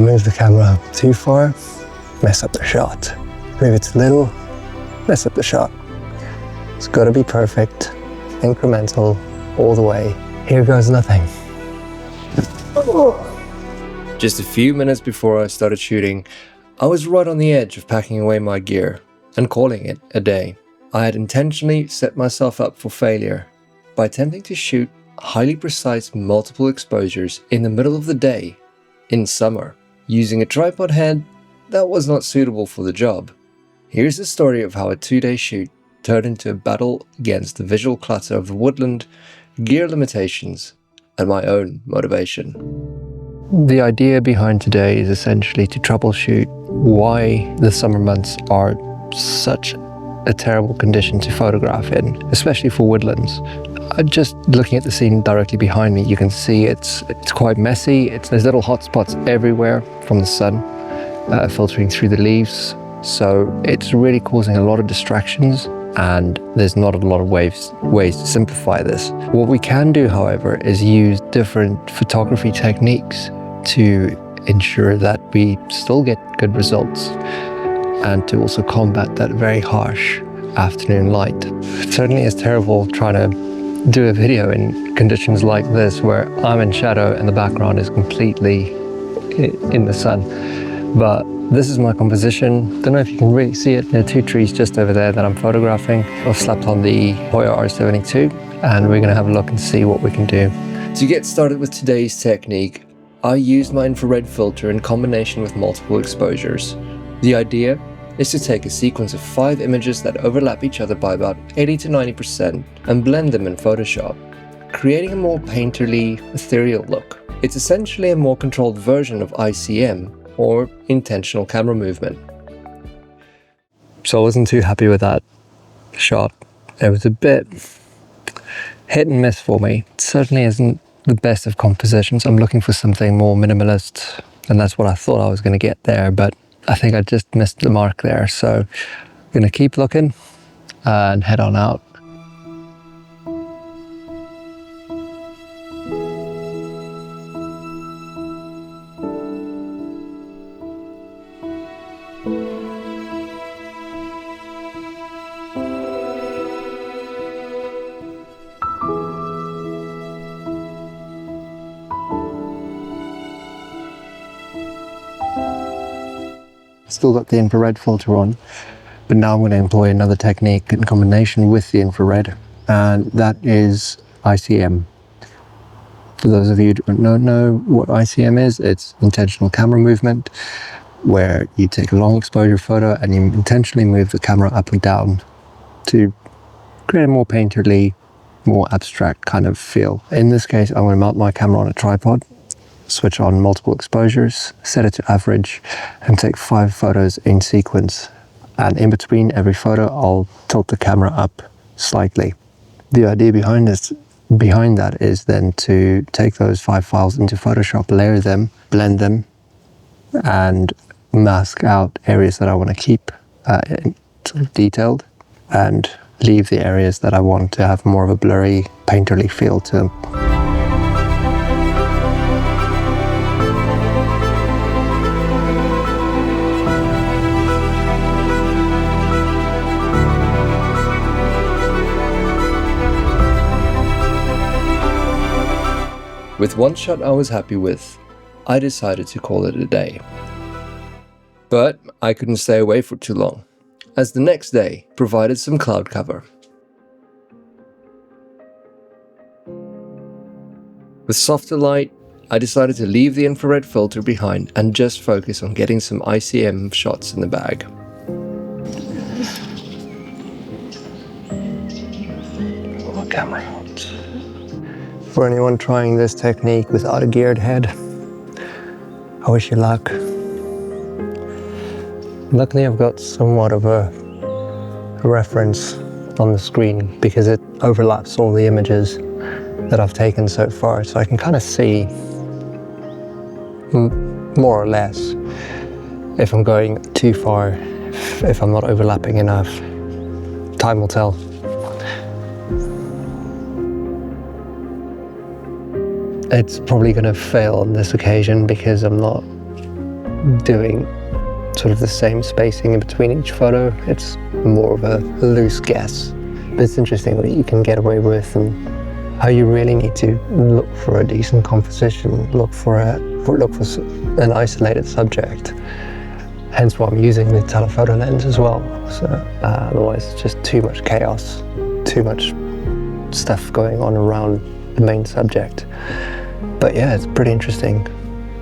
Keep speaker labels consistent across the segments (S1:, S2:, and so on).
S1: I move the camera too far, mess up the shot. Move it too little, mess up the shot. It's got to be perfect, incremental, all the way. Here goes nothing.
S2: Just a few minutes before I started shooting, I was right on the edge of packing away my gear and calling it a day. I had intentionally set myself up for failure by attempting to shoot highly precise multiple exposures in the middle of the day in summer, using a tripod head that was not suitable for the job. Here's the story of how a 2-day shoot turned into a battle against the visual clutter of the woodland, gear limitations, and my own motivation. The idea behind today is essentially to troubleshoot why the summer months are such a terrible condition to photograph in, especially for woodlands. Just looking at the scene directly behind me, you can see it's quite messy. There's little hotspots everywhere from the sun filtering through the leaves. So it's really causing a lot of distractions, and there's not a lot of ways to simplify this. What we can do, however, is use different photography techniques to ensure that we still get good results and to also combat that very harsh afternoon light. It certainly is terrible trying to do a video in conditions like this where I'm in shadow and the background is completely in the sun. But this is my composition. Don't know if you can really see it. There are 2 trees just over there that I'm photographing. I've slapped on the Hoya R72 and we're gonna have a look and see what we can do. To get started with today's technique, I used my infrared filter in combination with multiple exposures. The idea is to take a sequence of 5 images that overlap each other by about 80 to 90% and blend them in Photoshop, creating a more painterly, ethereal look. It's essentially a more controlled version of ICM, or intentional camera movement. So I wasn't too happy with that shot. It was a bit hit and miss for me. It certainly isn't the best of compositions. I'm looking for something more minimalist, and that's what I thought I was going to get there, but I think I just missed the mark there. So I'm going to keep looking and head on out. Still got the infrared filter on, but now I'm going to employ another technique in combination with the infrared, and that is ICM. For those of you who don't know what ICM is, it's intentional camera movement, where you take a long exposure photo and you intentionally move the camera up and down to create a more painterly, more abstract kind of feel. In this case, I'm going to mount my camera on a tripod, switch on multiple exposures, set it to average, and take 5 photos in sequence. And in between every photo, I'll tilt the camera up slightly. The idea behind that is then to take those 5 files into Photoshop, layer them, blend them, and mask out areas that I want to keep sort of detailed, and leave the areas that I want to have more of a blurry, painterly feel to them. With one shot I was happy with, I decided to call it a day. But I couldn't stay away for too long, as the next day provided some cloud cover. With softer light, I decided to leave the infrared filter behind and just focus on getting some ICM shots in the bag. Oh, camera out. For anyone trying this technique without a geared head, I wish you luck. Luckily, I've got somewhat of a reference on the screen because it overlaps all the images that I've taken so far, so I can kind of see more or less if I'm going too far, if I'm not overlapping enough. Time will tell. It's probably going to fail on this occasion because I'm not
S1: doing sort of the same spacing in between each photo. It's more of a loose guess. But it's interesting what you can get away with and how you really need to look for a decent composition, look for an isolated subject. Hence why I'm using the telephoto lens as well. So otherwise it's just too much chaos, too much stuff going on around the main subject. But yeah, it's pretty interesting.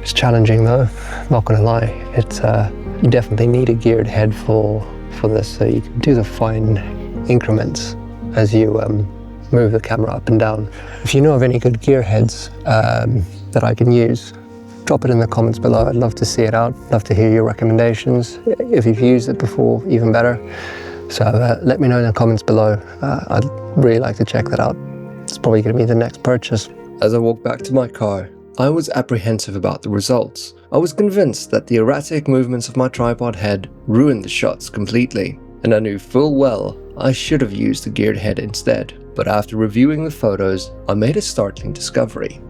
S1: It's challenging though, not gonna lie. It's you definitely need a geared head for this, so you can do the fine increments as you move the camera up and down. If you know of any good gear heads that I can use, drop it in the comments below. I'd love to see it out, love to hear your recommendations. If you've used it before, even better. So let me know in the comments below. I'd really like to check that out. It's probably going to be the next purchase.
S2: As I walked back to my car, I was apprehensive about the results. I was convinced that the erratic movements of my tripod head ruined the shots completely, and I knew full well I should have used a geared head instead. But after reviewing the photos, I made a startling discovery.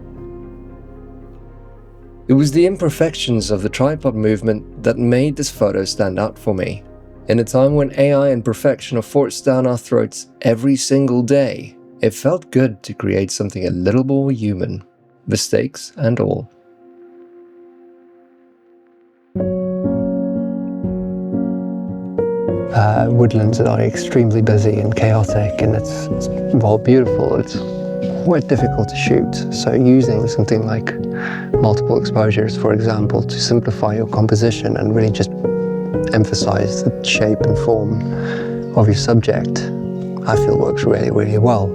S2: It was the imperfections of the tripod movement that made this photo stand out for me. In a time when AI and perfection are forced down our throats every single day, it felt good to create something a little more human, mistakes and all.
S1: Woodlands are extremely busy and chaotic, and it's while beautiful, it's quite difficult to shoot. So using something like multiple exposures, for example, to simplify your composition and really just emphasize the shape and form of your subject, I feel works really, really well.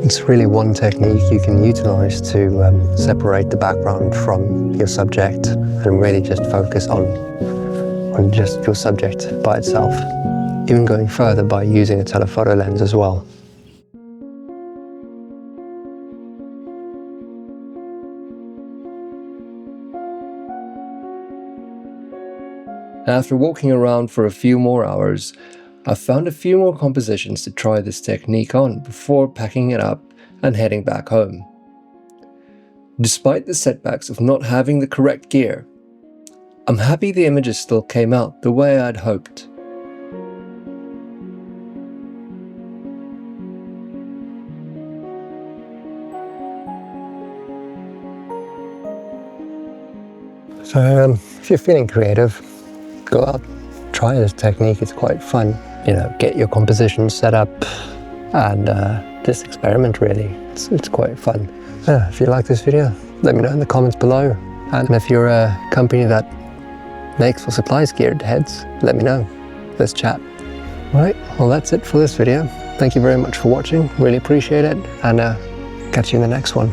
S1: It's really one technique you can utilize to separate the background from your subject and really just focus on just your subject by itself. Even going further by using a telephoto lens as well.
S2: After walking around for a few more hours, I found a few more compositions to try this technique on before packing it up and heading back home. Despite the setbacks of not having the correct gear, I'm happy the images still came out the way I'd hoped.
S1: So if you're feeling creative, go out, try this technique. It's quite fun. You know, get your composition set up and just experiment really. It's quite fun. Yeah, if you like this video, let me know in the comments below. And if you're a company that makes or supplies geared heads, let me know. Let's chat. Right, well that's it for this video. Thank you very much for watching. Really appreciate it, and catch you in the next one.